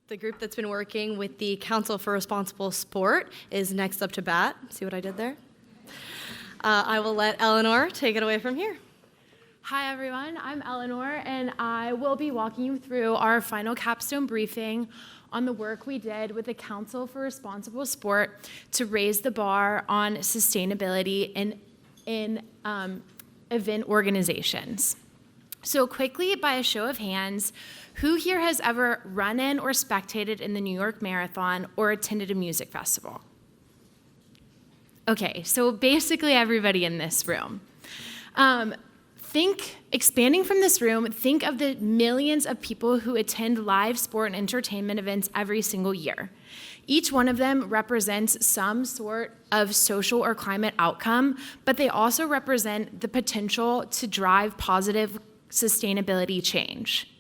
The group that's been working with the Council for Responsible Sport is next up to bat. See what I did there? I will let Eleanor take it away from here. Hi everyone, I'm Eleanor and I will be walking you through our final capstone briefing on the work we did with the Council for Responsible Sport to raise the bar on sustainability in event organizations. So quickly, by a show of hands, who here has ever run in or spectated in the New York Marathon or attended a music festival? Okay, so basically everybody in this room. Expanding from this room, think of the millions of people who attend live sport and entertainment events every single year. Each one of them represents some sort of social or climate outcome, but they also represent the potential to drive positive sustainability change.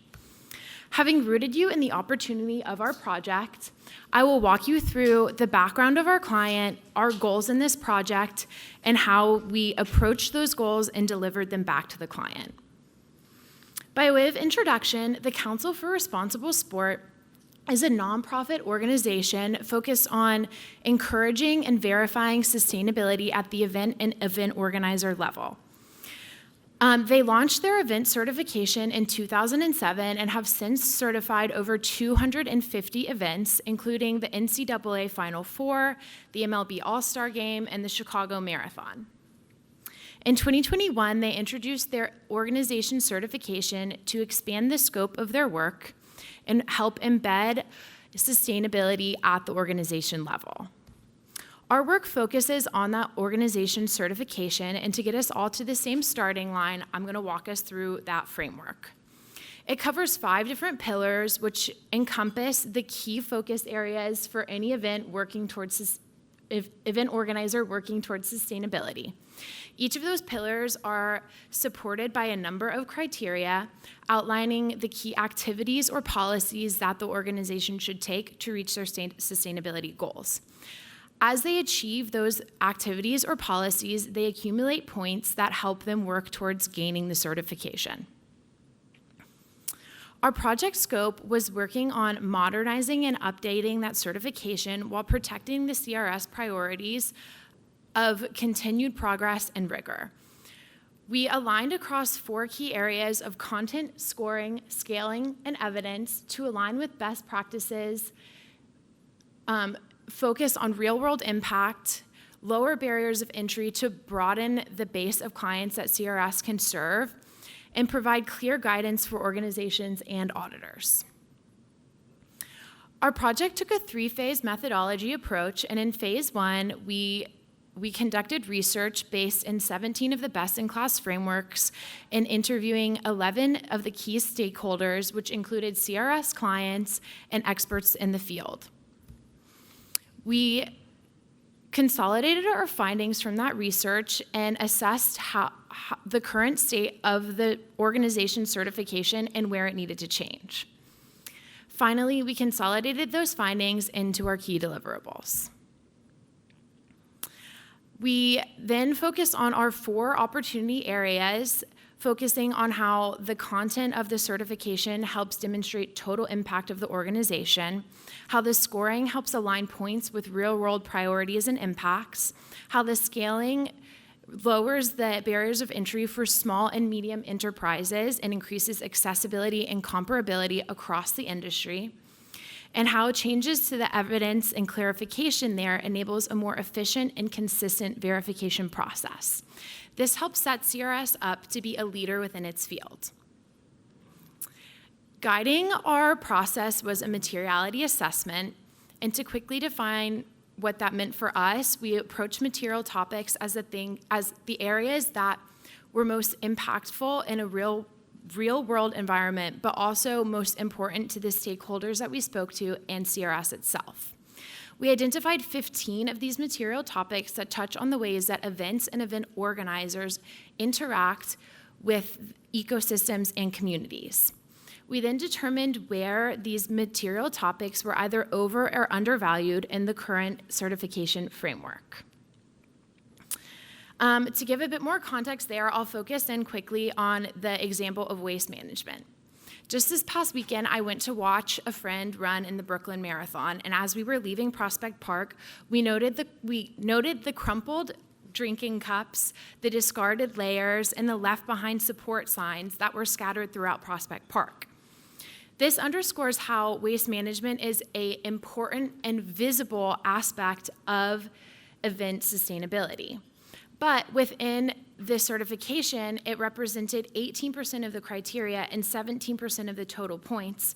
Having rooted you in the opportunity of our project, I will walk you through the background of our client, our goals in this project, and how we approached those goals and delivered them back to the client. By way of introduction, the Council for Responsible Sport is a nonprofit organization focused on encouraging and verifying sustainability at the event and event organizer level. They launched their event certification in 2007 and have since certified over 250 events, including the NCAA Final Four, the MLB All-Star Game, and the Chicago Marathon. In 2021, they introduced their organization certification to expand the scope of their work and help embed sustainability at the organization level. Our work focuses on that organization certification, and to get us all to the same starting line, I'm going to walk us through that framework. It covers 5 different pillars, which encompass the key focus areas for any event organizer working towards sustainability. Each of those pillars are supported by a number of criteria outlining the key activities or policies that the organization should take to reach their sustainability goals. As they achieve those activities or policies, they accumulate points that help them work towards gaining the certification. Our project scope was working on modernizing and updating that certification while protecting the CRS priorities of continued progress and rigor. We aligned across 4 key areas of content, scoring, scaling, and evidence to align with best practices, focus on real-world impact, lower barriers of entry to broaden the base of clients that CRS can serve, and provide clear guidance for organizations and auditors. Our project took a 3-phase methodology approach, and in phase 1, we conducted research based in 17 of the best-in-class frameworks and interviewing 11 of the key stakeholders, which included CRS clients and experts in the field. We consolidated our findings from that research and assessed how the current state of the organization certification and where it needed to change. Finally, we consolidated those findings into our key deliverables. We then focused on our 4 opportunity areas, focusing on how the content of the certification helps demonstrate total impact of the organization, how the scoring helps align points with real-world priorities and impacts, how the scaling lowers the barriers of entry for small and medium enterprises and increases accessibility and comparability across the industry, and how changes to the evidence and clarification there enables a more efficient and consistent verification process. This helps set CRS up to be a leader within its field. Guiding our process was a materiality assessment, and to quickly define what that meant for us, we approached material topics as the areas that were most impactful in a real-world environment, but also most important to the stakeholders that we spoke to and CRS itself. We identified 15 of these material topics that touch on the ways that events and event organizers interact with ecosystems and communities. We then determined where these material topics were either over or undervalued in the current certification framework. To give a bit more context there, I'll focus in quickly on the example of waste management. Just this past weekend, I went to watch a friend run in the Brooklyn Marathon, and as we were leaving Prospect Park, we noted the crumpled drinking cups, the discarded layers, and the left-behind support signs that were scattered throughout Prospect Park. This underscores how waste management is an important and visible aspect of event sustainability. But within this certification, it represented 18% of the criteria and 17% of the total points,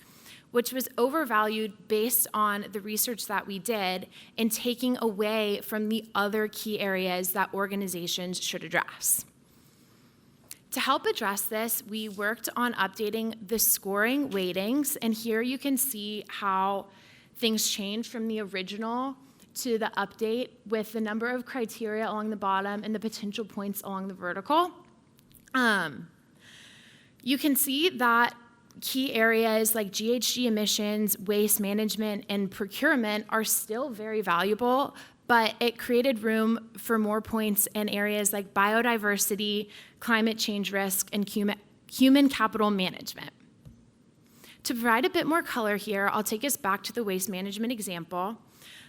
which was overvalued based on the research that we did and taking away from the other key areas that organizations should address. To help address this, we worked on updating the scoring weightings, and here you can see how things changed from the original to the update with the number of criteria along the bottom and the potential points along the vertical. You can see that key areas like GHG emissions, waste management, and procurement are still very valuable, but it created room for more points in areas like biodiversity, climate change risk, and human capital management. To provide a bit more color here, I'll take us back to the waste management example.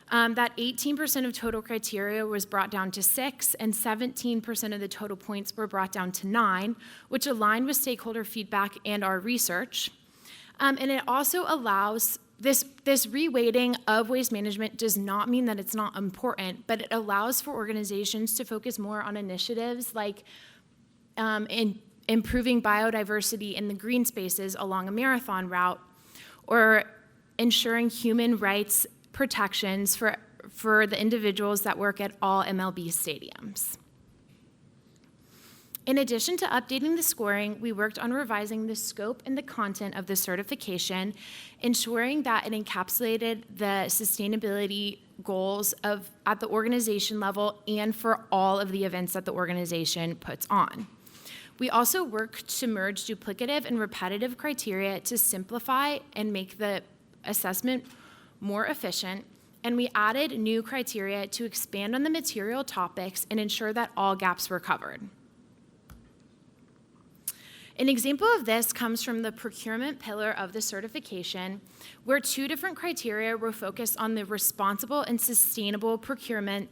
That 18% of total criteria was brought down to 6, and 17% of the total points were brought down to 9, which aligned with stakeholder feedback and our research. And it also allows, this reweighting of waste management does not mean that it's not important, but it allows for organizations to focus more on initiatives like in improving biodiversity in the green spaces along a marathon route, or ensuring human rights protections for the individuals that work at all MLB stadiums. In addition to updating the scoring, we worked on revising the scope and the content of the certification, ensuring that it encapsulated the sustainability goals at the organization level and for all of the events that the organization puts on. We also worked to merge duplicative and repetitive criteria to simplify and make the assessment more efficient, and we added new criteria to expand on the material topics and ensure that all gaps were covered. An example of this comes from the procurement pillar of the certification, where 2 different criteria were focused on the responsible and sustainable procurement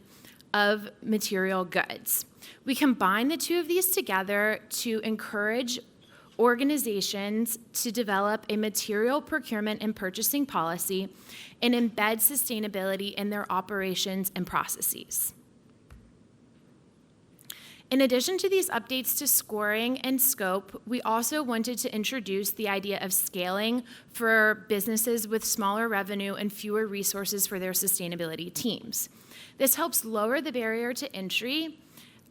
of material goods. We combined the 2 of these together to encourage organizations to develop a material procurement and purchasing policy and embed sustainability in their operations and processes. In addition to these updates to scoring and scope, we also wanted to introduce the idea of scaling for businesses with smaller revenue and fewer resources for their sustainability teams. This helps lower the barrier to entry,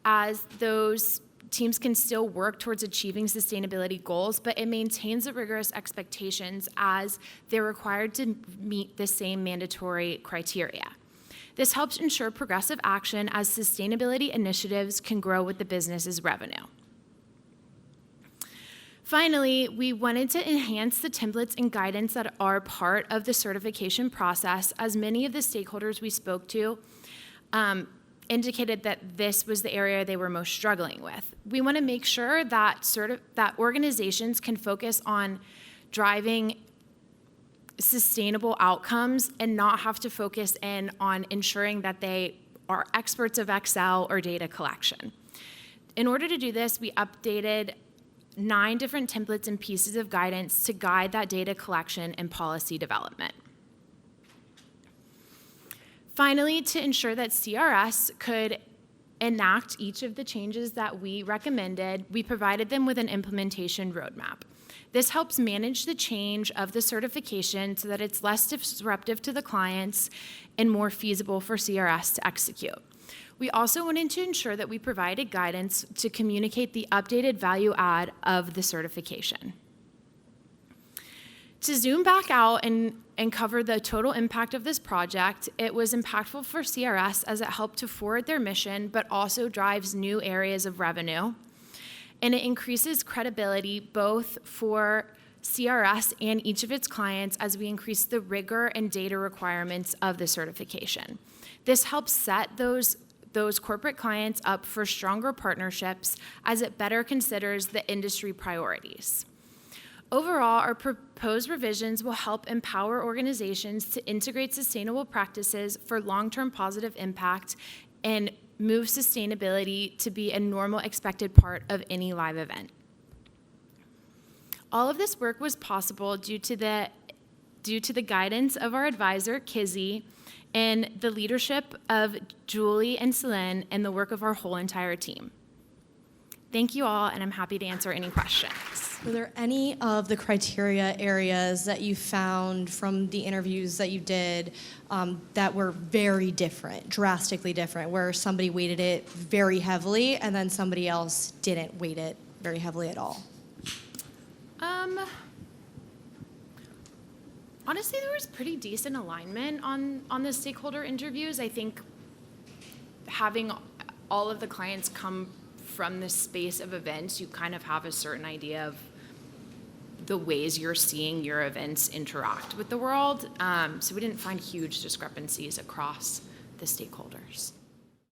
as those teams can still work towards achieving sustainability goals, but it maintains the rigorous expectations as they're required to meet the same mandatory criteria. This helps ensure progressive action as sustainability initiatives can grow with the business's revenue. Finally, we wanted to enhance the templates and guidance that are part of the certification process, as many of the stakeholders we spoke to indicated that this was the area they were most struggling with. We want to make sure that that organizations can focus on driving sustainable outcomes and not have to focus in on ensuring that they are experts of Excel or data collection. In order to do this, we updated 9 different templates and pieces of guidance to guide that data collection and policy development. Finally, to ensure that CRS could enact each of the changes that we recommended, we provided them with an implementation roadmap. This helps manage the change of the certification so that it's less disruptive to the clients and more feasible for CRS to execute. We also wanted to ensure that we provided guidance to communicate the updated value add of the certification. To zoom back out and cover the total impact of this project, it was impactful for CRS as it helped to forward their mission, but also drives new areas of revenue. And it increases credibility both for CRS and each of its clients as we increase the rigor and data requirements of the certification. This helps set those corporate clients up for stronger partnerships as it better considers the industry priorities. Overall, our proposed revisions will help empower organizations to integrate sustainable practices for long-term positive impact and move sustainability to be a normal expected part of any live event. All of this work was possible due to the guidance of our advisor, Kizzy, and the leadership of Julie and Celine, and the work of our whole entire team. Thank you all, and I'm happy to answer any questions. Were there any of the criteria areas that you found from the interviews that you did that were very different, drastically different, where somebody weighted it very heavily and then somebody else didn't weight it very heavily at all? Honestly, there was pretty decent alignment on the stakeholder interviews. I think having all of the clients come from the space of events, you kind of have a certain idea of the ways you're seeing your events interact with the world. So we didn't find huge discrepancies across the stakeholders.